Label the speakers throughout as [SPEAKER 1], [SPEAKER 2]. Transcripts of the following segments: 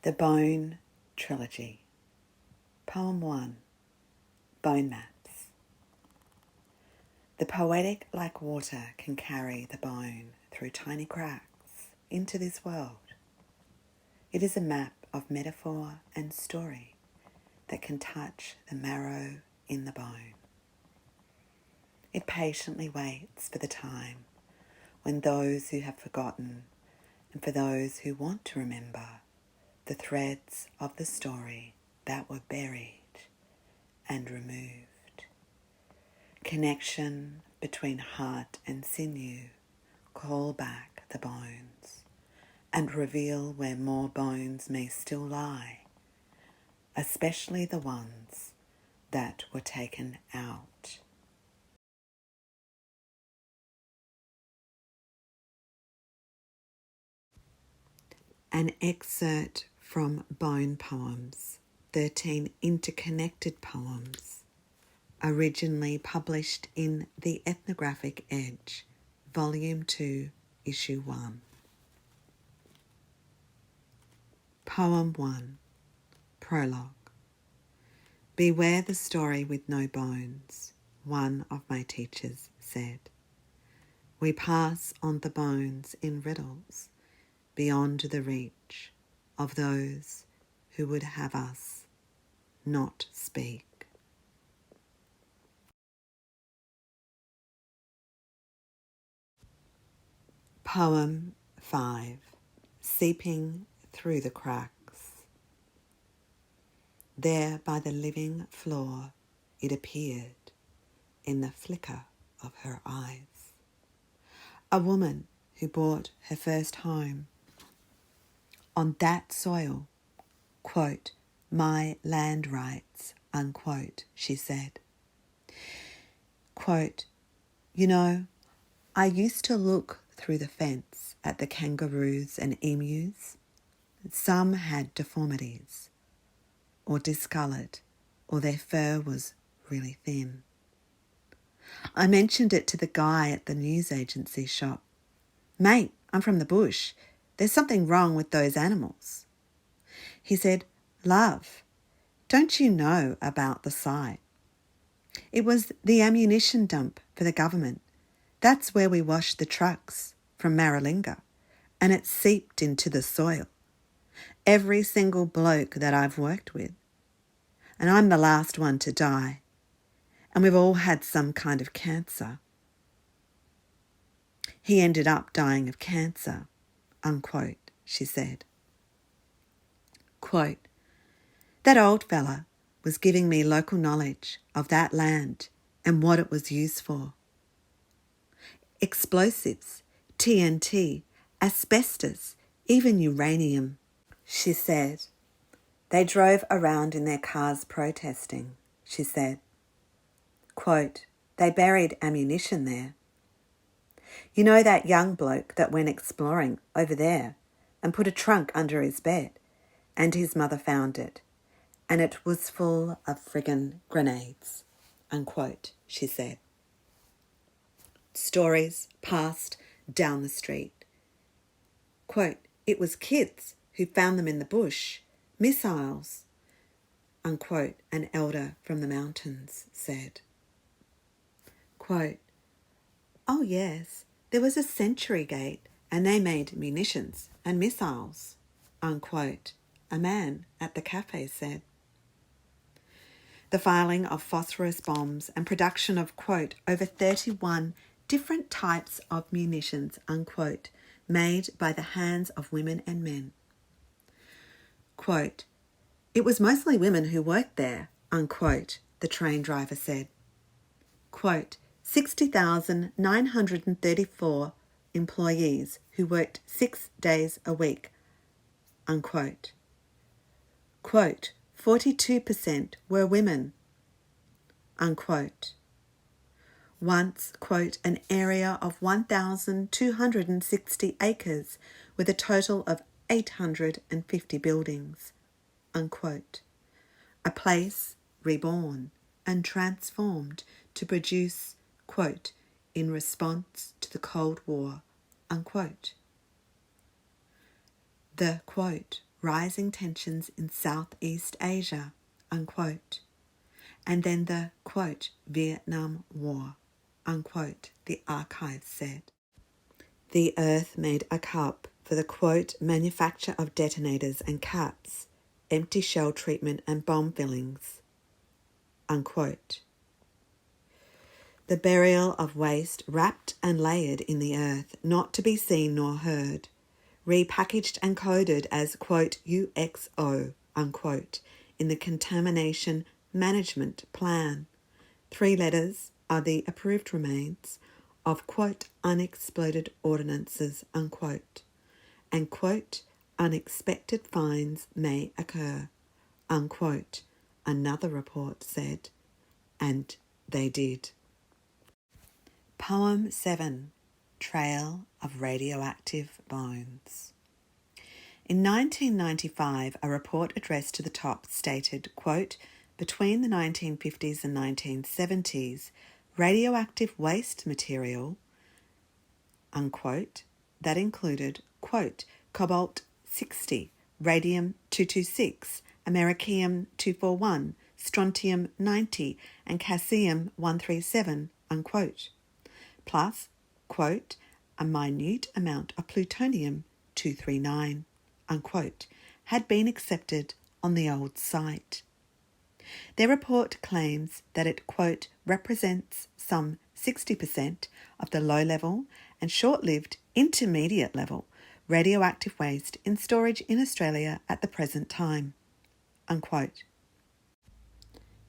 [SPEAKER 1] The Bone Trilogy. Poem 1. Bone Maps. The poetic like water can carry the bone through tiny cracks into this world. It is a map of metaphor and story that can touch the marrow in the bone. It patiently waits for the time when those who have forgotten and for those who want to remember the threads of the story that were buried and removed. Connection between heart and sinew call back the bones and reveal where more bones may still lie, especially the ones that were taken out. An excerpt from Bone Poems, 13 interconnected poems, originally published in The Ethnographic Edge, Volume 2, Issue 1. Poem 1, Prologue. Beware the story with no bones, one of my teachers said. We pass on the bones in riddles, beyond the reach of those who would have us not speak. Poem 5. Seeping through the cracks. There by the living floor it appeared in the flicker of her eyes. A woman who bought her first home. On that soil, quote, my land rights, unquote, she said. Quote, you know, I used to look through the fence at the kangaroos and emus. Some had deformities, or discoloured, or their fur was really thin. I mentioned it to the guy at the news agency shop. Mate, I'm from the bush. There's something wrong with those animals. He said, love, don't you know about the site? It was the ammunition dump for the government. That's where we washed the trucks from Maralinga, and it seeped into the soil. Every single bloke that I've worked with. And I'm the last one to die. And we've all had some kind of cancer. He ended up dying of cancer, unquote, she said. Quote, that old fella was giving me local knowledge of that land and what it was used for. Explosives, TNT, asbestos, even uranium, she said. They drove around in their cars protesting, she said. Quote, they buried ammunition there. You know that young bloke that went exploring over there and put a trunk under his bed, and his mother found it, and it was full of friggin' grenades, unquote, she said. Stories passed down the street. Quote, it was kids who found them in the bush, missiles, unquote, an elder from the mountains said. Quote, oh yes, there was a Century Gate and they made munitions and missiles, unquote, a man at the cafe said. The filing of phosphorus bombs and production of, quote, over 31 different types of munitions, unquote, made by the hands of women and men. Quote, it was mostly women who worked there, unquote, the train driver said. Quote, 60,934 employees who worked 6 days a week, unquote. Quote, 42% were women, unquote. Once, quote, an area of 1,260 acres with a total of 850 buildings, unquote. A place reborn and transformed to produce, quote, in response to the Cold War, unquote. The, quote, rising tensions in Southeast Asia, unquote. And then the, quote, Vietnam War, unquote, the archive said. The Earth made a cup for the, quote, manufacture of detonators and caps, empty shell treatment and bomb fillings, unquote. The burial of waste wrapped and layered in the earth, not to be seen nor heard, repackaged and coded as, quote, UXO, unquote, in the Contamination Management Plan. 3 letters are the approved remains of, quote, unexploded ordnances, unquote, and, quote, unexpected finds may occur, unquote, another report said, and they did. Poem 7, Trail of Radioactive Bones. In 1995, a report addressed to the top stated, quote, between the 1950s and 1970s, radioactive waste material, unquote, that included, quote, cobalt-60, radium-226, americium-241, strontium-90, and caesium-137, unquote, plus, quote, a minute amount of plutonium-239, unquote, had been accepted on the old site. Their report claims that it, quote, represents some 60% of the low-level and short-lived intermediate level radioactive waste in storage in Australia at the present time, unquote.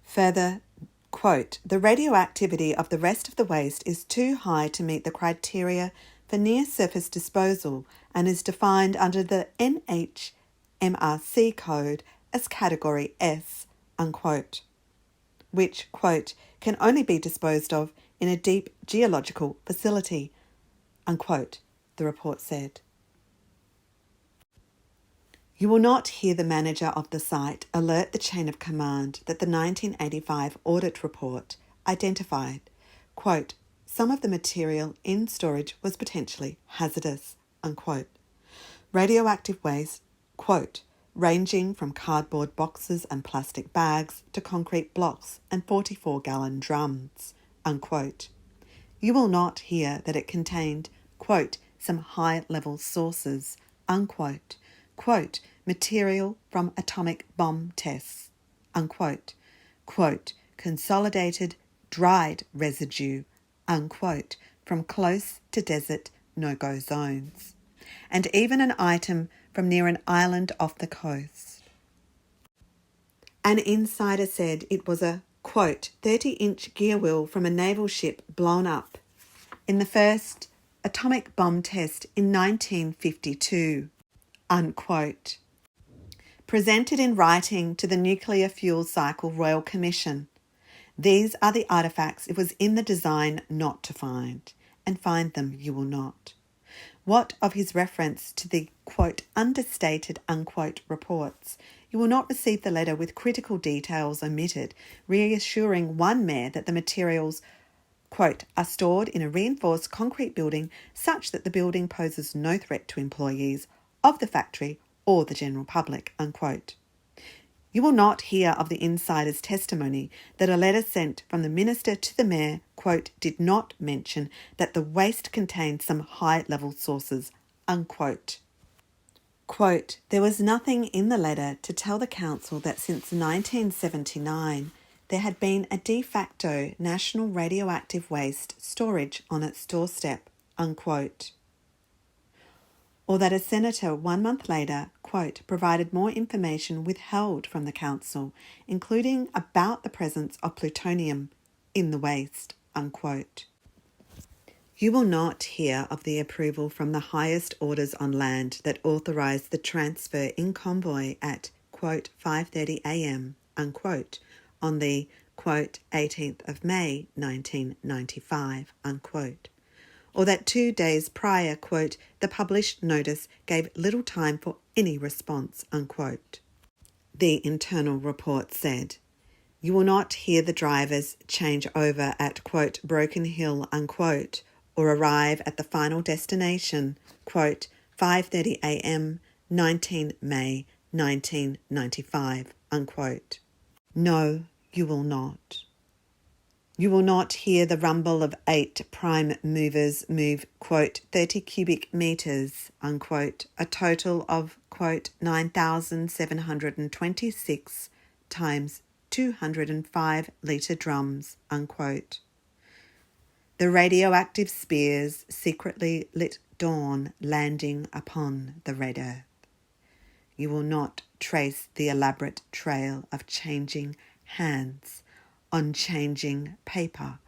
[SPEAKER 1] Further, quote, the radioactivity of the rest of the waste is too high to meet the criteria for near-surface disposal and is defined under the NHMRC code as Category S, unquote, which, quote, can only be disposed of in a deep geological facility, unquote, the report said. You will not hear the manager of the site alert the chain of command that the 1985 audit report identified, quote, some of the material in storage was potentially hazardous, unquote. Radioactive waste, quote, ranging from cardboard boxes and plastic bags to concrete blocks and 44-gallon drums, unquote. You will not hear that it contained, quote, some high-level sources, unquote, quote, material from atomic bomb tests, unquote, quote, consolidated dried residue, unquote, from close to desert no-go zones, and even an item from near an island off the coast. An insider said it was a, quote, 30-inch gear wheel from a naval ship blown up in the first atomic bomb test in 1952, unquote. Presented in writing to the Nuclear Fuel Cycle Royal Commission. These are the artefacts it was in the design not to find, and find them you will not. What of his reference to the, quote, understated, unquote, reports? You will not receive the letter with critical details omitted, reassuring one mayor that the materials, quote, are stored in a reinforced concrete building such that the building poses no threat to employees of the factory or the general public, unquote. You will not hear of the insider's testimony that a letter sent from the minister to the mayor, quote, did not mention that the waste contained some high-level sources, unquote. Quote, there was nothing in the letter to tell the council that since 1979 there had been a de facto national radioactive waste storage on its doorstep, unquote. Or that a senator 1 month later, quote, provided more information withheld from the council, including about the presence of plutonium in the waste, unquote. You will not hear of the approval from the highest orders on land that authorised the transfer in convoy at, quote, 5:30 a.m, unquote, on the, quote, 18th of May 1995, unquote. Or that 2 days prior, quote, the published notice gave little time for any response, unquote. The internal report said, you will not hear the drivers change over at, quote, Broken Hill, unquote, or arrive at the final destination, quote, 5:30 a.m, 19 May 1995, unquote. No, you will not. You will not hear the rumble of 8 prime movers move, quote, 30 cubic metres, unquote, a total of, quote, 9,726 times 205 litre drums, unquote. The radioactive spears secretly lit dawn landing upon the red earth. You will not trace the elaborate trail of changing hands on changing paper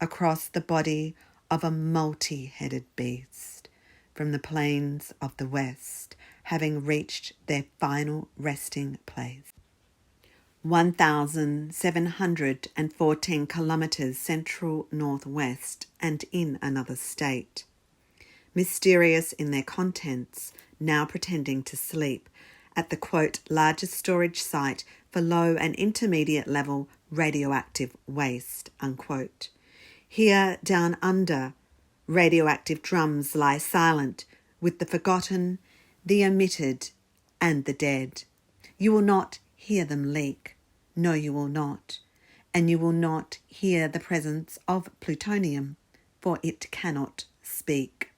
[SPEAKER 1] across the body of a multi-headed beast from the plains of the west, having reached their final resting place. 1,714 kilometres central northwest and in another state. Mysterious in their contents, now pretending to sleep, at the, quote, largest storage site for low and intermediate level radioactive waste, unquote. Here, down under, radioactive drums lie silent with the forgotten, the omitted, and the dead. You will not hear them leak. No, you will not. And you will not hear the presence of plutonium, for it cannot speak.